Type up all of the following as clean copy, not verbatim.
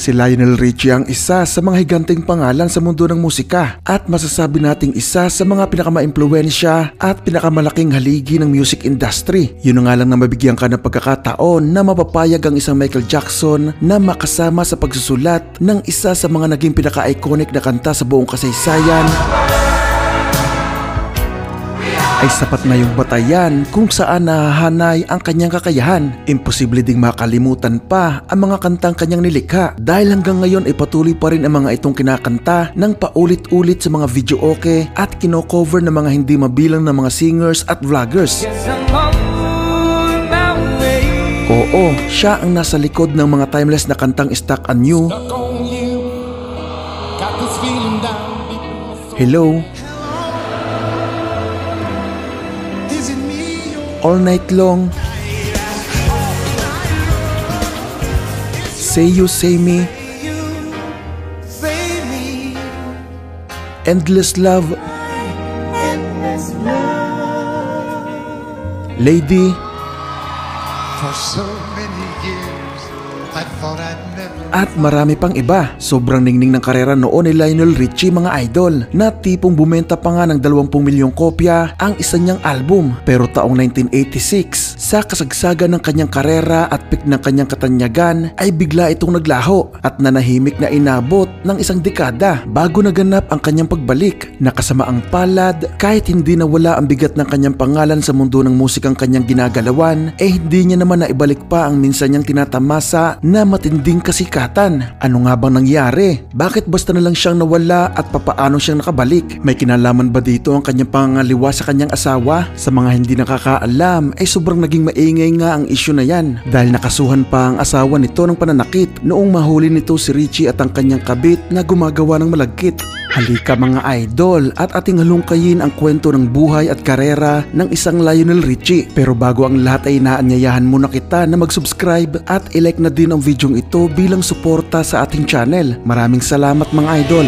Si Lionel Richie ang isa sa mga higanteng pangalan sa mundo ng musika at masasabi nating isa sa mga pinakamaimpluwensya at pinakamalaking haligi ng music industry. Yun nga lang na mabigyan ka ng pagkakataon na mapapayag ang isang Michael Jackson na makasama sa pagsusulat ng isa sa mga naging pinaka-iconic na kanta sa buong kasaysayan ay sapat na yung batayan kung saan nahahanay ang kanyang kakayahan. Imposible ding makalimutan pa ang mga kantang kanyang nilikha dahil hanggang ngayon ay patuloy pa rin ang mga itong kinakanta ng paulit-ulit sa mga videoke at kino-cover ng mga hindi mabilang na mga singers at vloggers. Oo, siya ang nasa likod ng mga timeless na kantang Stuck on You, Hello, All Night Long, Say You Say Me, Endless Love, Lady, For so many years, I thought I'd never. at marami pang iba. Sobrang ningning ng karera noon ni Lionel Richie, mga idol, na tipong bumenta pa nga ng 20 milyong kopya ang isa niyang album. Pero taong 1986, sa kasagsagan ng kanyang karera at peak ng kanyang katanyagan, ay bigla itong naglaho at nanahimik na inabot ng isang dekada bago naganap ang kanyang pagbalik. Nakasama ang palad, kahit hindi nawala ang bigat ng kanyang pangalan sa mundo ng musikang kanyang ginagalawan, hindi niya naman naibalik pa ang minsan niyang tinatamasa na matinding kasikatan. Ano nga bang nangyari? Bakit basta na lang siyang nawala at papaano siyang nakabalik? May kinalaman ba dito ang kanyang pangangaliwa sa kanyang asawa? Sa mga hindi nakakaalam, ay sobrang naging maingay nga ang issue na yan dahil nakasuhan pa ang asawa nito ng pananakit noong mahuli nito si Richie at ang kanyang kabit na gumagawa ng malagkit. Halika mga idol at ating halungkayin ang kwento ng buhay at karera ng isang Lionel Richie. Pero bago ang lahat ay inaanyayahan muna kita na mag-subscribe at i-like na din ang videong ito bilang suporta sa ating channel. Maraming salamat mga idol.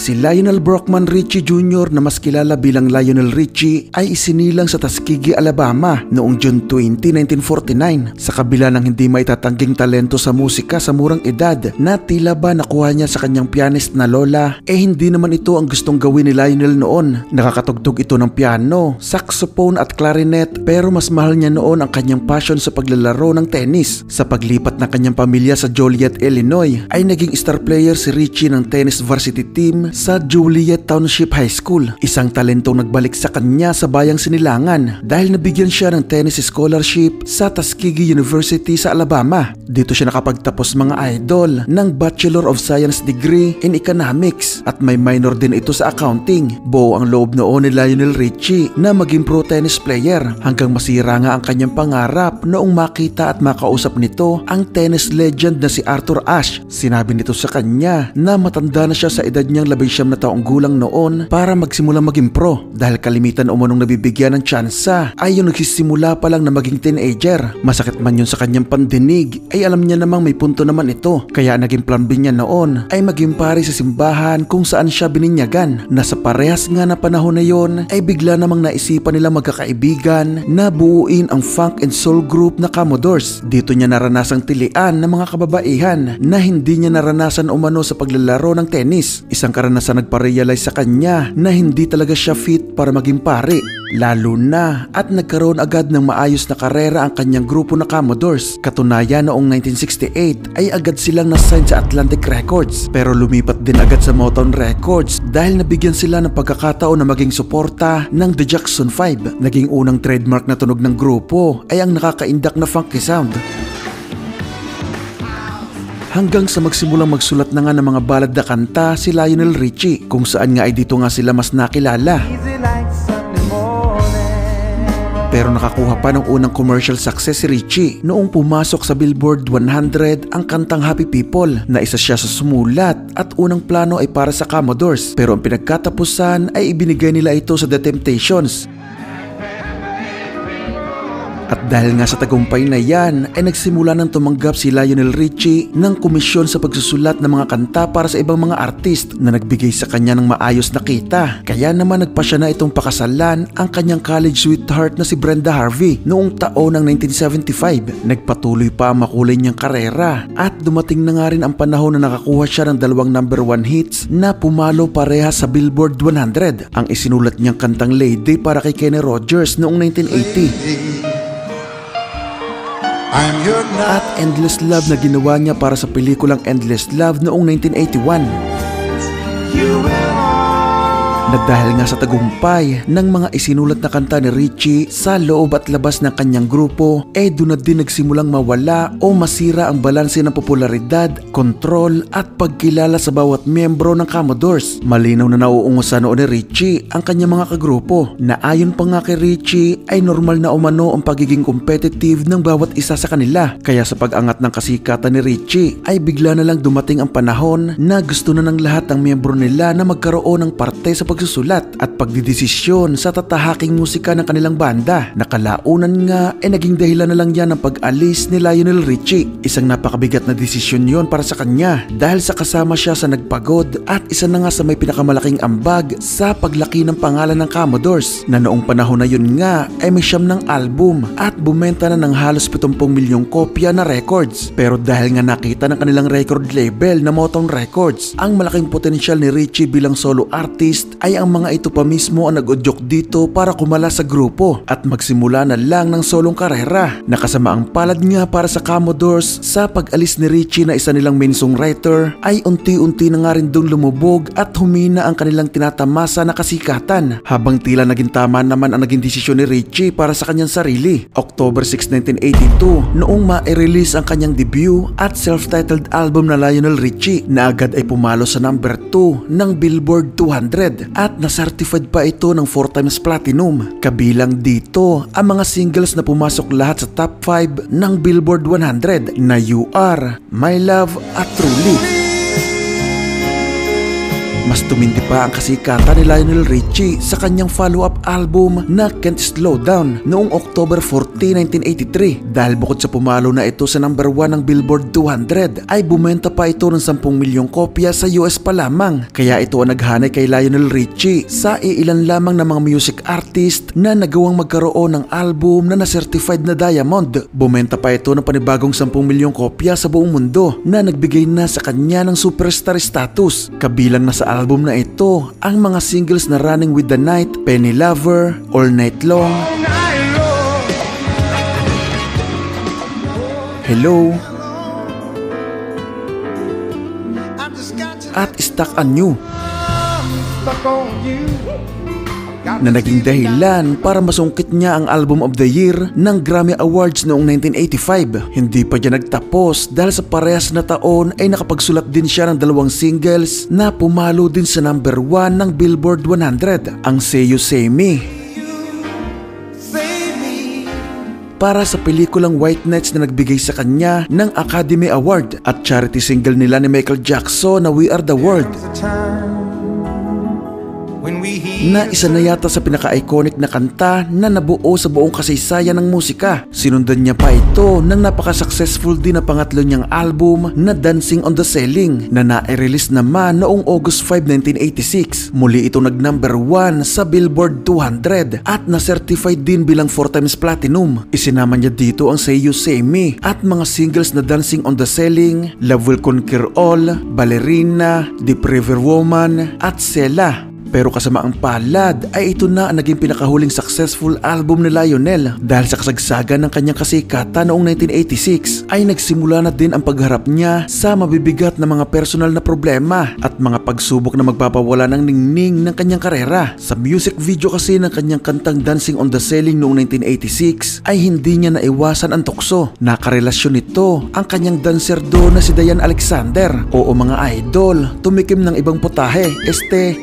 Si Lionel Brockman Richie Jr. na mas kilala bilang Lionel Richie ay isinilang sa Tuskegee, Alabama noong June 20, 1949. Sa kabila ng hindi maitatangging talento sa musika sa murang edad na tila ba nakuha niya sa kanyang pianist na lola, hindi naman ito ang gustong gawin ni Lionel noon. Nakakatugtog ito ng piano, saxophone at clarinet, pero mas mahal niya noon ang kanyang passion sa paglalaro ng tennis. Sa paglipat ng kanyang pamilya sa Joliet, Illinois, ay naging star player si Richie ng tennis varsity team sa Joliet Township High School. Isang talentong nagbalik sa kanya sa bayang Sinilangan dahil nabigyan siya ng tennis scholarship sa Tuskegee University sa Alabama. Dito siya nakapagtapos mga idol ng Bachelor of Science degree in Economics at may minor din ito sa accounting. Buo ang loob noon ni Lionel Richie na maging pro tennis player hanggang masira nga ang kanyang pangarap noong makita at makausap nito ang tennis legend na si Arthur Ashe. Sinabi nito sa kanya na matanda na siya sa edad niyang 19 na taong gulang noon para magsimulang maging pro dahil kalimitan umunong nabibigyan ng tsansa ay yung nagsisimula pa lang na maging teenager. Masakit man yun sa kanyang pandinig ay alam niya namang may punto naman ito, kaya naging plan B niya noon ay maging pari sa simbahan kung saan siya bininyagan. Nasa parehas nga na panahon na yon ay bigla namang naisipan nila magkakaibigan na buuin ang funk and soul group na Commodores. Dito niya naranasang tilian ng mga kababaihan na hindi niya naranasan umano sa paglalaro ng tennis. Isang karanasan nagpa-realize sa kanya na hindi talaga siya fit para maging pari. Lalo na at nagkaroon agad ng maayos na karera ang kanyang grupo na Commodores. Katunayan noong 1968 ay agad silang nasign sa Atlantic Records, pero lumipat din agad sa Motown Records dahil nabigyan sila ng pagkakataon na maging suporta ng The Jackson 5. Naging unang trademark na tunog ng grupo ay ang nakakaindak na funky sound. Hanggang sa magsimulang magsulat na nga ng mga balad na kanta si Lionel Richie, kung saan nga ay dito nga sila mas nakilala. Pero nakakuha pa ng unang commercial success si Richie noong pumasok sa Billboard 100 ang kantang Happy People na isa siya sa sumulat at unang plano ay para sa Commodores, pero ang pinagkatapusan ay ibinigay nila ito sa The Temptations. At dahil nga sa tagumpay na yan ay nagsimula nang tumanggap si Lionel Richie ng komisyon sa pagsusulat ng mga kanta para sa ibang mga artist na nagbigay sa kanya ng maayos na kita. Kaya naman nagpa siya na itong pakasalan ang kanyang college sweetheart na si Brenda Harvey noong taon ng 1975. Nagpatuloy pa ang makulay niyang karera at dumating na nga rin ang panahon na nakakuha siya ng 2 number 1 hits na pumalo pareha sa Billboard 100. Ang isinulat niyang kantang Lady para kay Kenny Rogers noong 1980. I'm your At Endless Love na ginawa niya para sa pelikulang Endless Love noong 1981. Na dahil nga sa tagumpay ng mga isinulat na kanta ni Richie sa loob at labas ng kanyang grupo, doon na din nagsimulang mawala o masira ang balanse ng popularidad, kontrol at pagkilala sa bawat miyembro ng Commodores. Malinaw na nauungusan noon ni Richie ang kanyang mga kagrupo na ayon pa nga kay Richie ay normal na umano ang pagiging competitive ng bawat isa sa kanila. Kaya sa pag-angat ng kasikatan ni Richie ay bigla na lang dumating ang panahon na gusto na ng lahat ng miyembro nila na magkaroon ng parte sa pagsusulat at pagdidesisyon sa tatahaking musika ng kanilang banda. Nakalaunan nga naging dahilan na lang yan ng pag-alis ni Lionel Richie. Isang napakabigat na desisyon yon para sa kanya dahil sa kasama siya sa nagpagod at isa na nga sa may pinakamalaking ambag sa paglaki ng pangalan ng Commodores na noong panahon na yun nga ay may 9 ng album at bumenta na ng halos 70 milyong kopya na records. Pero dahil nga nakita ng kanilang record label na Motown Records ang malaking potensyal ni Richie bilang solo artist ay ang mga ito pa mismo ang nag-udyok dito para kumala sa grupo at magsimula na lang ng solong karera. Nakasama ang palad nga para sa Commodores sa pag-alis ni Richie na isa nilang main songwriter ay unti-unti na nga rin doon lumubog at humina ang kanilang tinatamasa na kasikatan habang tila naging tama naman ang naging desisyon ni Richie para sa kanyang sarili. October 6, 1982 noong ma-release ang kanyang debut at self-titled album na Lionel Richie na agad ay pumalo sa number 2 ng Billboard 200 at na-certified pa ito ng 4 times platinum. Kabilang dito ang mga singles na pumasok lahat sa top 5 ng Billboard 100 na You Are, My Love at Truly. Mas tumindi pa ang kasikatan ni Lionel Richie sa kanyang follow-up album na Can't Slow Down noong October 14, 1983 dahil bukod sa pumalo na ito sa number 1 ng Billboard 200 ay bumenta pa ito ng 10 milyong kopya sa US pa lamang. Kaya ito ang naghanay kay Lionel Richie sa iilan lamang ng mga music artist na nagawang magkaroon ng album na na-certified na diamond. Bumenta pa ito ng panibagong 10 milyong kopya sa buong mundo na nagbigay na sa kanya ng superstar status. Kabilang na sa album na ito ang mga singles na Running with the Night, Penny Lover, All Night Long, Hello at Stuck on You na naging dahilan para masungkit niya ang Album of the Year ng Grammy Awards noong 1985. Hindi pa dyan nagtapos dahil sa parehas na taon ay nakapagsulat din siya ng 2 singles na pumalo din sa number 1 ng Billboard 100, ang Say You Say Me para sa pelikulang White Nights na nagbigay sa kanya ng Academy Award at charity single nila ni Michael Jackson na We Are the World na isa na yata sa pinaka-iconic na kanta na nabuo sa buong kasaysayan ng musika. Sinundan niya pa ito ng napaka-successful din na pangatlo niyang album na Dancing on the Ceiling na na-release naman noong August 5, 1986. Muli ito nag-number 1 sa Billboard 200 at na-certified din bilang 4 times platinum. Isinama niya dito ang Say You Say Me at mga singles na Dancing on the Ceiling, Love Will Conquer All, Ballerina, Deep River Woman at Sela. Pero kasama ang palad ay ito na ang naging pinakahuling successful album ni Lionel dahil sa kasagsagan ng kanyang kasikatan noong 1986 ay nagsimula na din ang pagharap niya sa mabibigat na mga personal na problema at mga pagsubok na magpapawala ng ningning ng kanyang karera. Sa music video kasi ng kanyang kantang Dancing on the Ceiling noong 1986 ay hindi niya naiwasan ang tukso. Nakarelasyon nito ang kanyang dancer doon na si Diane Alexander. Oo mga idol, tumikim ng ibang putahe,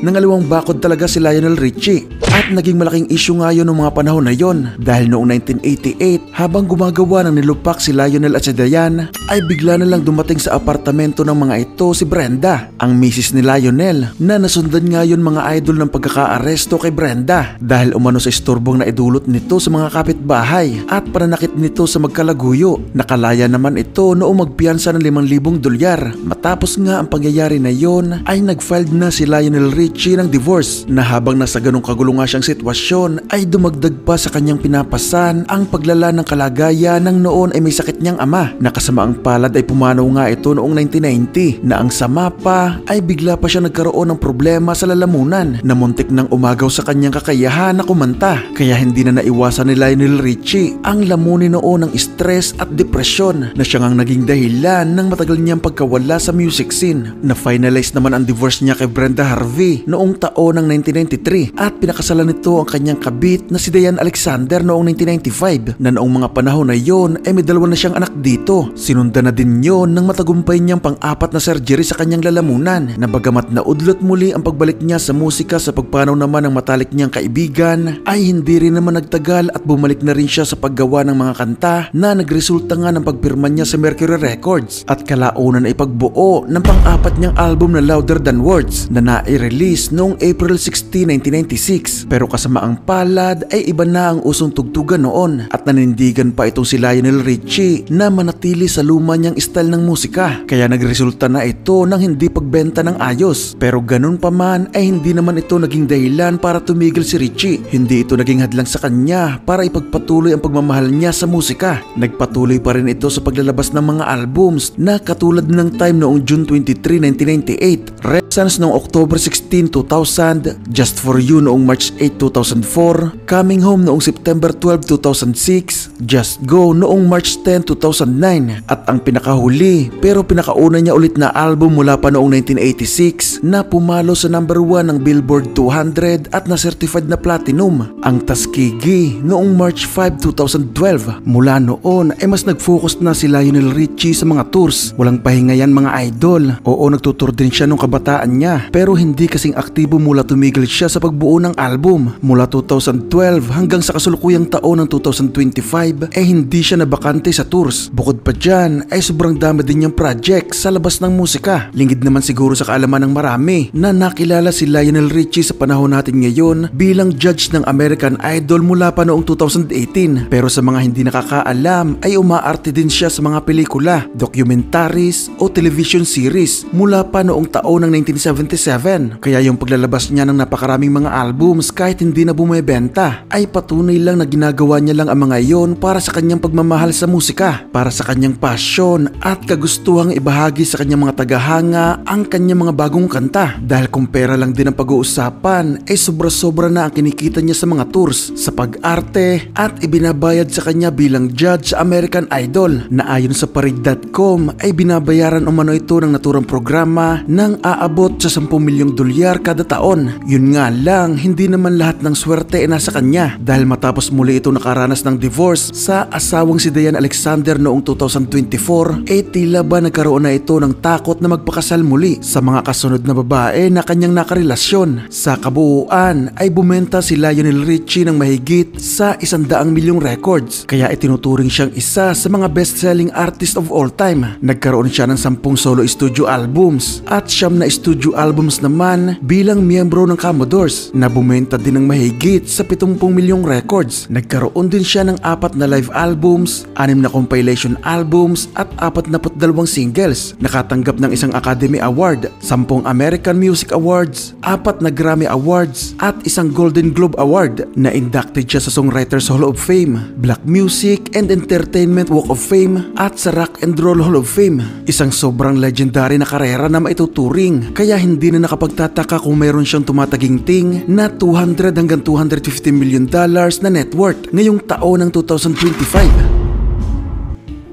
nangalawang bakod talaga si Lionel Richie. At naging malaking issue nga yun noong mga panahon na yon dahil noong 1988 habang gumagawa ng nilupak si Lionel at si Diane ay bigla na lang dumating sa apartamento ng mga ito si Brenda, ang misis ni Lionel, na nasundan nga yun mga idol ng pagkakaaresto kay Brenda dahil umano sa istorbong na idulot nito sa mga kapitbahay at pananakit nito sa magkalaguyo. Nakalaya naman ito noong magpiyansa ng $5,000. Matapos nga ang pangyayari na yon ay nag-filed na si Lionel Richie ng divorce na habang nasa ganong kagulungan siyang sitwasyon ay dumagdag pa sa kanyang pinapasan ang paglala ng kalagayan ng noon ay may sakit niyang ama. Nakasamaang palad ay pumanaw nga ito noong 1990 na ang sama pa ay bigla pa siya nagkaroon ng problema sa lalamunan na muntik nang umagaw sa kanyang kakayahan na kumanta. Kaya hindi na naiwasan ni Lionel Richie ang lamunin noon ng stress at depresyon na siyang ang naging dahilan ng matagal niyang pagkawala sa music scene. Na-finalize naman ang divorce niya kay Brenda Harvey noong taon ng 1993 at pinakasalan nito ang kanyang kabit na si Diane Alexander noong 1995 na noong mga panahon na yon ay may dalawa na siyang anak dito. Sinundan na din yon ng matagumpay niyang pang-apat na surgery sa kanyang lalamunan na bagamat naudlot muli ang pagbalik niya sa musika sa pagpanaw naman ng matalik niyang kaibigan ay hindi rin naman nagtagal at bumalik na rin siya sa paggawa ng mga kanta na nagresulta nga ng pagpirma niya sa Mercury Records at kalaunan ay pagbuo ng pang-apat niyang album na Louder Than Words na nai-release noong April 16, 1996. Pero kasamaang palad ay iba na ang usong tugtugan noon at nanindigan pa itong si Lionel Richie na manatili sa luma niyang style ng musika kaya nagresulta na ito ng hindi pagbenta ng ayos. Pero ganun pa man ay hindi naman ito naging dahilan para tumigil si Richie. Hindi ito naging hadlang sa kanya para ipagpatuloy ang pagmamahal niya sa musika. Nagpatuloy pa rin ito sa paglalabas ng mga albums na katulad ng Time noong June 23, 1998, Renaissance noong October 16, 2000, Just For You noong March 8, 2004, Coming Home noong September 12, 2006, Just Go noong March 10, 2009 at ang pinakahuli pero pinakauna niya ulit na album mula pa noong 1986 na pumalo sa number 1 ng Billboard 200 at na-certified na platinum, ang Tuskegee noong March 5, 2012. Mula noon ay mas nag-focus na si Lionel Richie sa mga tours. Walang pahinga yan mga idol. Oo, nagtutour din siya nung kabataan niya pero hindi kasing aktibo mula tumigil siya sa pagbuo ng album. Mula 2012 hanggang sa kasulukuyang taon ng 2025 ay hindi siya nabakante sa tours. Bukod pa dyan ay sobrang dami din niyang project sa labas ng musika. Lingid naman siguro sa kaalaman ng marami na nakilala si Lionel Richie sa panahon natin ngayon bilang judge ng American Idol mula pa noong 2018. Pero sa mga hindi nakakaalam ay umaarte din siya sa mga pelikula, documentaries o television series mula pa noong taon ng 1977. Kaya yung paglalabas niya ng napakaraming mga albums kahit hindi na bumebenta ay patunay lang na ginagawa niya lang ang mga iyon para sa kanyang pagmamahal sa musika, para sa kanyang passion at kagustuhang ibahagi sa kanyang mga tagahanga ang kanyang mga bagong kanta. Dahil kung pera lang din ang pag-uusapan ay sobra-sobra na ang kinikita niya sa mga tours, sa pag-arte at ibinabayad sa kanya bilang judge sa American Idol na ayon sa Parig.com ay binabayaran umano ito ng naturang programa ng aabot sa $10 milyong kada taon. Yun nga lang, hindi naman lahat ng swerte ay nasa kanya dahil matapos muli ito nakaranas ng divorce sa asawang si Diane Alexander noong 2024 tila ba nagkaroon na ito ng takot na magpakasal muli sa mga kasunod na babae na kanyang nakarelasyon. Sa kabuuan ay bumenta si Lionel Richie ng mahigit sa 100 milyong records kaya itinuturing siyang isa sa mga best-selling artist of all time. Nagkaroon siya ng 10 solo studio albums at 9 na studio albums naman bilang miyembro ng Commodores na bumenta din ng mahigit sa 70 milyong records. Nagkaroon din siya ng 4 na live albums, 6 na compilation albums at 42 singles. Nakatanggap ng 1 Academy Award, 10 American Music Awards, 4 na Grammy Awards at 1 Golden Globe Award. Na-inducted siya sa Songwriters Hall of Fame, Black Music and Entertainment Walk of Fame at sa Rock and Roll Hall of Fame. Isang sobrang legendary na karera na maituturing kaya hindi na nakapagtataka kung meron siyang tumataginting na $200 hanggang $250 million na net worth ngayong taon ng 2025.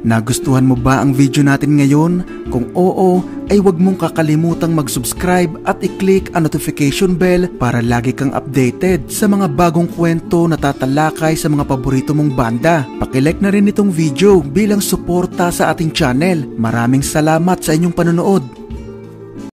Nagustuhan mo ba ang video natin ngayon? Kung oo, ay huwag mong kakalimutang mag-subscribe at i-click ang notification bell para lagi kang updated sa mga bagong kwento na tatalakay sa mga paborito mong banda. Paki-like na rin itong video bilang suporta sa ating channel. Maraming salamat sa inyong panonood.